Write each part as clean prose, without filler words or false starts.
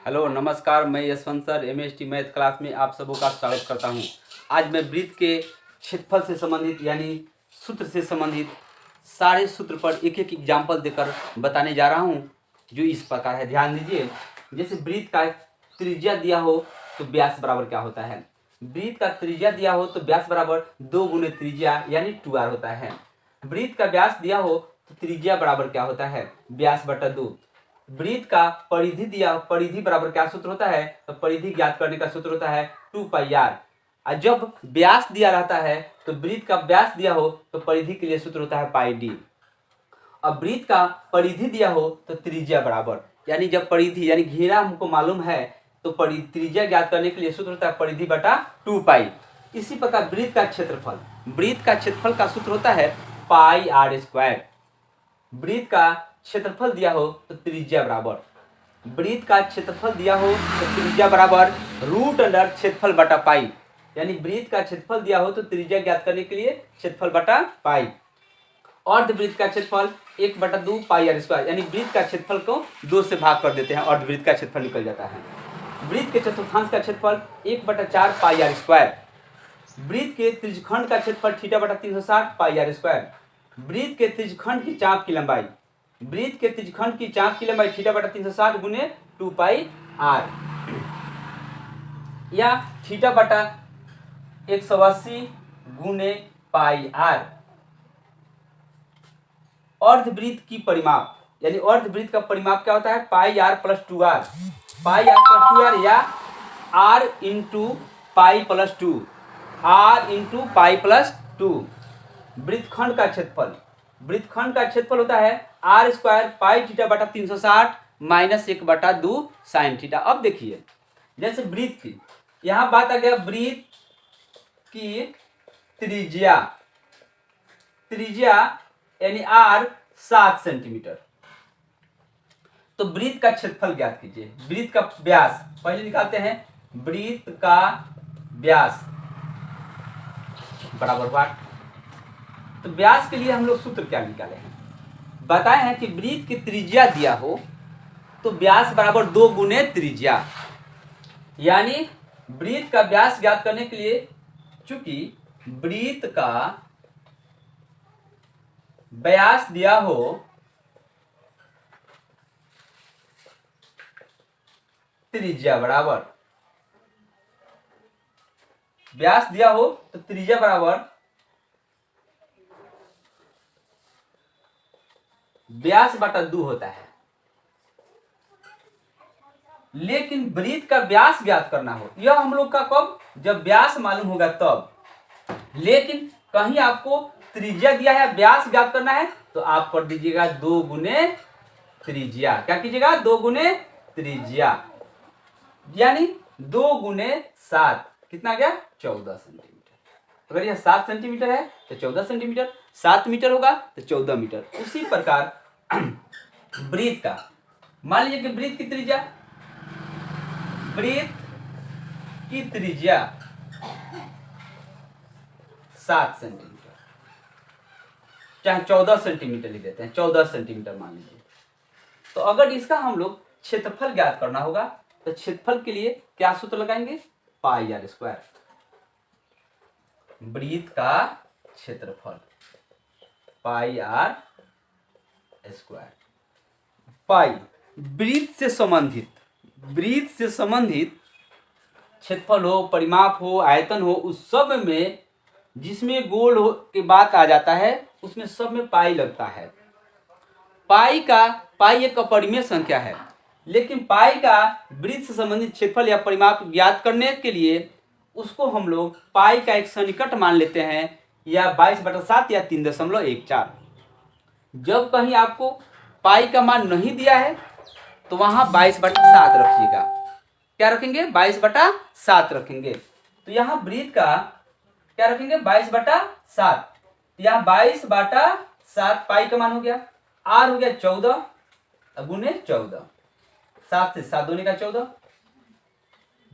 Hello नमस्कार, मैं Yashwant sir MST math class में आप सबों का स्वागत करता हूं। आज मैं वृत्त के क्षेत्रफल से संबंधित यानी सूत्र से संबंधित सारे सूत्र पर एक एक एग्जाम्पल देकर बताने जा रहा हूं, जो इस प्रकार है। ध्यान दीजिए। जैसे वृत्त का त्रिज्या दिया हो तो व्यास बराबर क्या होता है। वृत्त का त्रिज्या दिया हो तो व्यास बराबर 2 गुने त्रिज्या यानी 2r होता है। वृत्त का व्यास दिया हो तो त्रिज्या बराबर क्या होता है, व्यास बटा 2। वृत्त का परिधि दिया, परिधि बराबर क्या सूत्र होता है, तो परिधि ज्ञात करने का सूत्र होता है 2πr। और जब व्यास दिया रहता है तो वृत्त का व्यास दिया हो तो परिधि के लिए सूत्र होता है πd। अब वृत्त का परिधि दिया हो तो त्रिज्या बराबर, यानी जब परिधि यानी घेरा हमको मालूम है तो त्रिज्या ज्ञात करने के लिए सूत्र होता है परिधि बटा 2π। इसी प्रकार वृत्त का क्षेत्रफल, वृत्त का क्षेत्रफल का सूत्र होता है πr²। वृत्त का क्षेत्रफल दिया हो तो त्रिज्या बराबर, वृत्त का क्षेत्रफल दिया हो तो त्रिज्या बराबर √अंडर क्षेत्रफल बटा पाई, यानी वृत्त का क्षेत्रफल दिया हो तो त्रिज्या ज्ञात करने के लिए क्षेत्रफल बटा पाई। अर्धवृत्त का क्षेत्रफल 1/2 πr², यानी वृत्त का क्षेत्रफल को 2 से भाग कर देते हैं, अर्धवृत्त का क्षेत्रफल निकल जाता है। वृत्त के चतुर्थांश का क्षेत्रफल 1/4 πr²। वृत्त के त्रिज्यखंड का क्षेत्रफल θ/360 πr²। वृत्त के त्रिज्यखंड की चाप की लंबाई, वृत्त के त्रिज्यखंड की चाप की लंबाई θ/360 गुने 2πr या θ/180 गुने πr। अर्धवृत्त की परिमाप, यानी अर्धवृत्त का परिमाप क्या होता है, πr + 2r। πr + 2r या r × π + 2, r × π + 2। वृत्तखंड का क्षेत्रफल, वृत्तखंड का क्षेत्रफल होता है r² πθ/360 - 1/2 sin थीटा। अब देखिए, जैसे वृत्त की यहां बात आ गया, वृत्त की त्रिज्या, त्रिज्या यानी r 7 सेंटीमीटर। तो वृत्त का क्षेत्रफल ज्ञात कीजिए। वृत्त का व्यास पहले निकालते हैं, वृत्त का व्यास बराबर वाट। तो व्यास के लिए हम लोग सूत्र क्या निकाले हैं, बताए हैं कि वृत्त की त्रिज्या दिया हो तो व्यास बराबर 2 गुने त्रिज्या, यानी वृत्त का व्यास ज्ञात करने के लिए, चूंकि वृत्त का व्यास दिया हो त्रिज्या बराबर, व्यास दिया हो तो त्रिज्या बराबर व्यास बटा 2 होता है। लेकिन वृत्त का व्यास ज्ञात करना हो, यह हम लोग का कब, जब व्यास मालूम होगा तब। लेकिन कहीं आपको त्रिज्या दिया है, व्यास ज्ञात करना है, तो आप कर दीजिएगा 2 गुने त्रिज्या। क्या कीजिएगा, 2 गुने त्रिज्या, यानी 2 गुने 7 कितना गया, 14 सेंटीमीटर। अगर यह 7 सेंटीमीटर है तो 14 सेंटीमीटर, 7 मीटर होगा तो 14 मीटर। उसी प्रकार वृत्त का, मान लीजिए कि वृत्त की त्रिज्या, वृत्त की त्रिज्या 7 सेंटीमीटर, चाहे 14 सेंटीमीटर लिख देते हैं, 14 सेंटीमीटर मान लीजिए। तो अगर इसका हम लोग क्षेत्रफल ज्ञात करना होगा तो क्षेत्रफल के लिए क्या सूत्र लगाएंगे, πr²। वृत्त का क्षेत्रफल πr²। पाई वृत्त से संबंधित, वृत्त से संबंधित क्षेत्रफल हो, परिमाप हो, आयतन हो, उस सब में जिसमें गोल हो के बात आ जाता है उसमें सब में पाई लगता है। पाई एक अपरिमेय संख्या है, लेकिन पाई का वृत्त से संबंधित क्षेत्रफल या परिमाप ज्ञात करने के लिए उसको हम लोग पाई का एक सन्निकट मान लेते हैं, या 22/7 या 3.14। जब कहीं आपको पाई का मान नहीं दिया है तो वहां 22/7 रखिएगा। क्या रखेंगे, 22/7 रखेंगे। तो यहाँ वृत्त का क्या रखेंगे, 22/7। यहाँ 22/7 पाई का मान हो गया, आर हो गया 14 गुने 14, 7 से 7 दूनी का 14,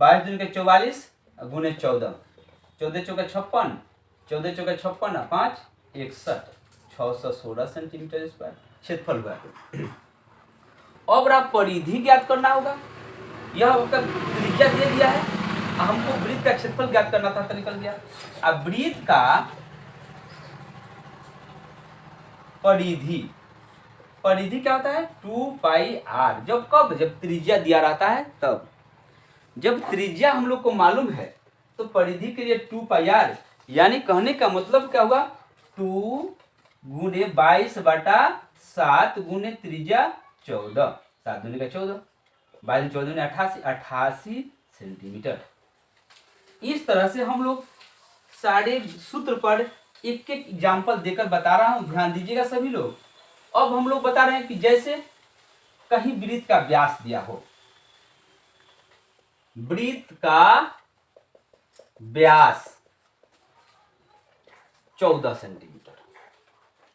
22 दूनी का 44 गुने 14, 14 चौका 56, 14 चौका 56 5 61, 616 सेंटीमीटर स्क्वायर क्षेत्रफल हुआ। अब आप परिधि ज्ञात करना होगा। यह आपका त्रिज्या दे दिया है, हमको वृत्त का क्षेत्रफल ज्ञात करना था तो निकल गया। अब वृत्त का परिधि, परिधि क्या होता है 2πr, जब त्रिज्या दिया रहता है तब। जब त्रिज्या हम लोग को मालूम है तो परिधि के लिए 2πr, यानी कहने का मतलब क्या होगा 2 गुणे 22/7 गुणे त्रिज्या 14, 7 दूनी का 14, 22 14 88 सेंटीमीटर। इस तरह से हम लोग सारे सूत्र पर एक एक एग्जाम्पल देकर बता रहा हूं, ध्यान दीजिएगा सभी लोग। अब हम लोग बता रहे हैं कि जैसे कहीं वृत्त का व्यास दिया हो, वृत्त का व्यास 14 सेंटीमीटर,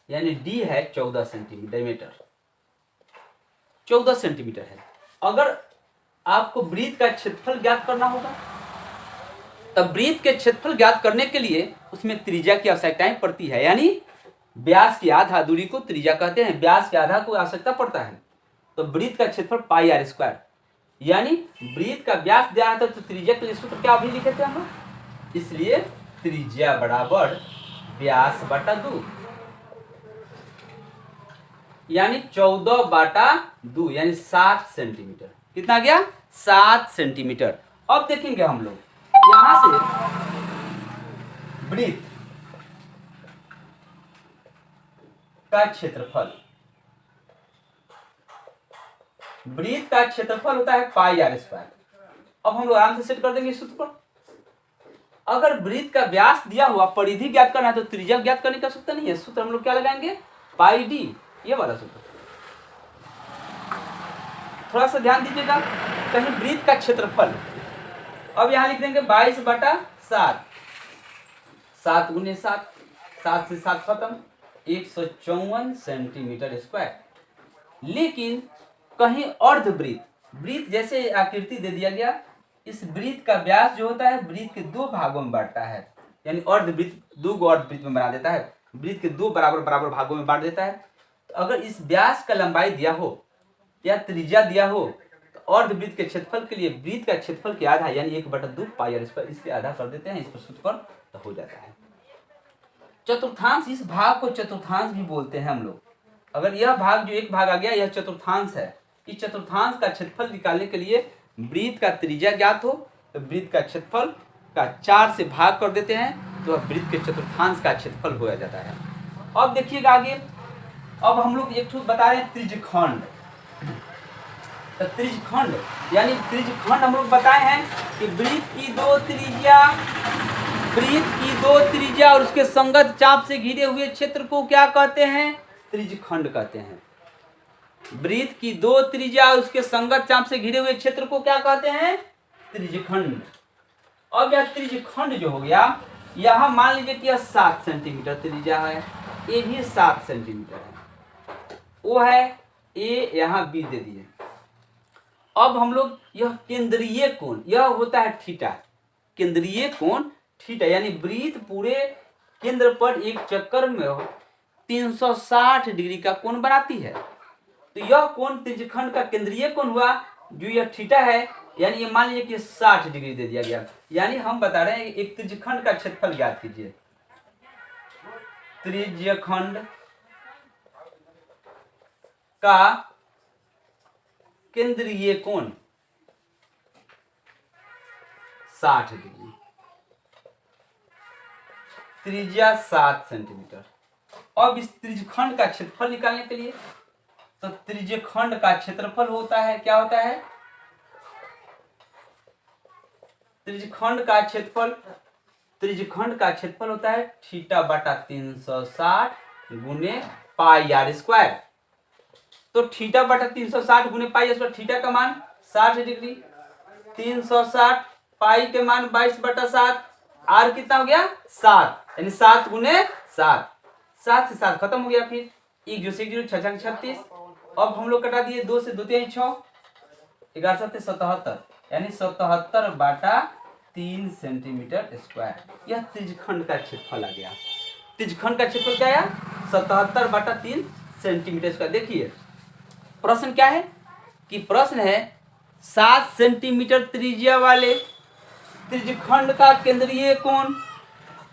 यानी डी है 14 सेंटीमीटर, 14 सेंटीमीटर है। अगर आपको वृत्त का क्षेत्रफल ज्ञात करना होगा, तब वृत्त के क्षेत्रफल ज्ञात करने के लिए उसमें त्रिज्या की आवश्यकताएं पड़ती है, यानी व्यास की आधा दूरी को त्रिज्या कहते हैं, व्यास के आधा को आवश्यकता पड़ता है। तो वृत्त का क्षेत्रफल πr², यानी वृत्त का व्यास दिया था तो त्रिज्या के लिए सूत्र क्या अभी लिखे थे हम लोग, इसलिए त्रिज्या बराबर व्यास बटा 2, यानी 14/2, यानी 7 सेंटीमीटर। कितना गया 7 सेंटीमीटर। अब देखेंगे हम लोग यहां से वृत्त का क्षेत्रफल, वृत्त का क्षेत्रफल होता है πr²। अब हम लोग आराम से सेट कर देंगे सूत्र पर। अगर वृत्त का व्यास दिया हुआ, परिधि ज्ञात करना है तो त्रिज्या ज्ञात करने की आवश्यकता नहीं है, सूत्र हम लोग क्या लगाएंगे πd, ये वाला सूत्र। थोड़ा सा ध्यान दीजिएगा, कहीं वृत्त का क्षेत्रफल, अब यहां लिख देंगे 22/7, 7 गुने 7, 7 से 7 खत्म, 154 सेंटीमीटर स्क्वायर। लेकिन कहीं अर्धवृत्त, वृत्त जैसे आकृति दे दिया गया, इस वृत्त का व्यास जो होता है वृत्त के 2 भागों में बांटता है, यानी अर्धवृत्त 2 अर्धवृत्त में बना देता है, वृत्त के 2 बराबर भागों में बांट देता है। तो अगर इस व्यास का लंबाई दिया हो या त्रिज्या दिया हो, तो अर्धवृत्त के क्षेत्रफल के लिए वृत्त का क्षेत्रफल के आधा, यानी 1/2 πr², इसके आधा कर देते हैं, इस पर सूत्र पर तो हो जाता है। चतुर्थांश, इस भाग को चतुर्थांश भी बोलते हैं हम लोग। अगर यह भाग जो एक भाग आ गया, यह चतुर्थांश है। इस चतुर्थांश का क्षेत्रफल निकालने के लिए वृत्त का त्रिज्या ज्ञात हो तो वृत्त का क्षेत्रफल का 4 से भाग कर देते हैं, तो वृत्त के चतुर्थांश का क्षेत्रफल हो जाता है। अब देखिएगा आगे, अब हम लोग एक बता रहे हैं त्रिज्यखंड। तो त्रिज्यखंड यानी त्रिज्यखंड हम लोग बताए हैं कि वृत्त की 2 त्रिज्या और उसके संगत चाप से घिरे हुए क्षेत्र को क्या कहते हैं, त्रिज्यखंड कहते हैं। वृत्त की 2 त्रिज्या और उसके संगत चाप से घिरे हुए क्षेत्र को क्या कहते हैं, त्रिज्यखंड। अब यह त्रिज्यखंड जो हो गया, यहाँ मान लीजिए कि यह 7 सेंटीमीटर त्रिज्या है, ये भी 7 सेंटीमीटर है, वो है ए, यहाँ बी दे दिए। अब हम लोग यह केंद्रीय कोण, यह होता है थीटा, केंद्रीय कोण थीटा, यानी वृत्त पूरे केंद्र पर एक चक्कर में 360 डिग्री का कोण बनाती है। तो यह कोण त्रिज्यखंड का केंद्रीय कोण हुआ, जो यह थीटा है, यानी ये मान लीजिए कि 60 डिग्री दे दिया गया। यानी हम बता रहे हैं एक त्रिज्यखंड का क्षेत्रफल ज्ञात कीजिए। त्रिज्यखंड का केंद्रीय कोण 60 डिग्री, त्रिज्या 7 सेंटीमीटर। अब इस त्रिज्यखंड का क्षेत्रफल निकालने के लिए, तो त्रिज्यखंड का क्षेत्रफल होता है, क्या होता है, त्रिज्यखंड का क्षेत्रफल होता है थीटा बटा 360 गुने πr²। तो थीटा बटा 360 गुने πr², थीटा का मान 60 डिग्री, 360, पाई के मान 22/7, आर कितना हो गया 7, यानी 7 गुने 7, 7 से 7 खत्म हो गया, फिर 1 जो से 1 0, 6 36। अब हम लोग कटा दिए, 2 से 2 3 6, 11 7 77, यानी 77/3 सेंटीमीटर स्क्वायर। यह त्रिज्यखंड का क्षेत्रफल आ गया। त्रिज्यखंड का क्षेत्रफल क्या आया, 77/3 सेंटीमीटर स्क्वायर। देखिए प्रश्न क्या है कि प्रश्न है 7 सेंटीमीटर त्रिज्या वाले त्रिज्यखंड का केंद्रीय कोण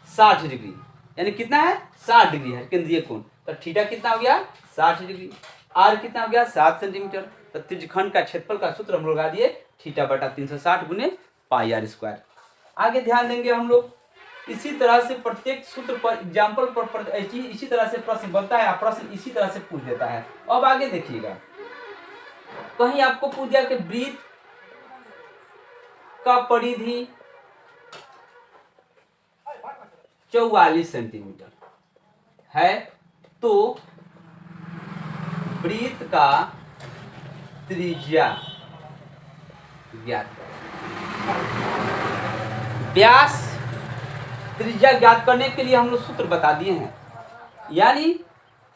60 डिग्री, यानी कितना है 60 डिग्री है केंद्रीय कोण। तो थीटा कितना हो गया 60 डिग्री, आर कितना हो गया 7 सेंटीमीटर। तो त्रिज्यखंड का क्षेत्रफल का सूत्र हम लोग लगा दिए थीटा बटा 360 गुने पाई आर स्क्वायर। आगे ध्यान देंगे हम लोग, इसी तरह से प्रत्येक सूत्र पर एग्जाम्पल पर इसी तरह से प्रश्न बनता है, प्रश्न इसी तरह से पूछ देता है। अब आगे देखिएगा, कहीं आपको पूछ दिया कि वृत्त का परिधि 44 सेंटीमीटर है, तो वृत्त का त्रिज्या ज्ञात करें। व्यास त्रिज्या ज्ञात करने के लिए हम लोग सूत्र बता दिए हैं, यानी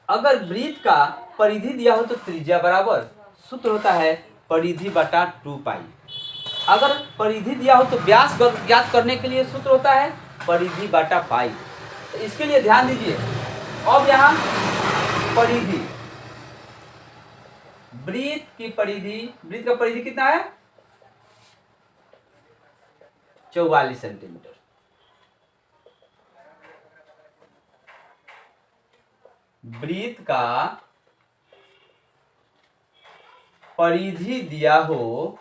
अगर वृत्त का परिधि दिया हो तो त्रिज्या बराबर सूत्र होता है परिधि बटा 2 पाई। अगर परिधि दिया हो तो व्यास ज्ञात करने के लिए सूत्र होता है परिधि बटा पाई। तो इसके लिए ध्यान दीजिए, अब यहाँ परिधि, वृत्त की परिधि, वृत्त का परिधि कितना है 44 सेंटीमीटर। वृत्त का परिधि दिया हो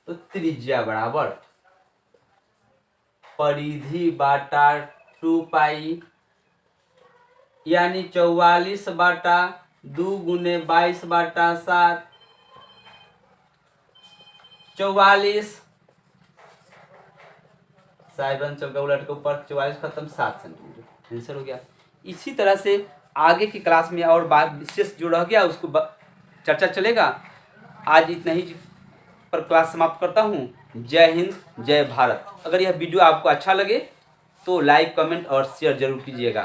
तो त्रिज्या बराबर परिधि बाटा 2 पाई, यानी 44 बाटा 2 गुने 22 बाटा 7, 44 साइबन चौका उलट के ऊपर 44 खत्म 7 सेंटीमीटर आंसर हो गया। इसी तरह से आगे की क्लास में और बात विशेष जो रह गया उसको चर्चा चलेगा। आज इतना ही पर क्लास समाप्त करता हूँ। जय हिंद, जय भारत। अगर यह वीडियो आपको अच्छा लगे तो लाइक, कमेंट और शेयर जरूर कीजिएगा।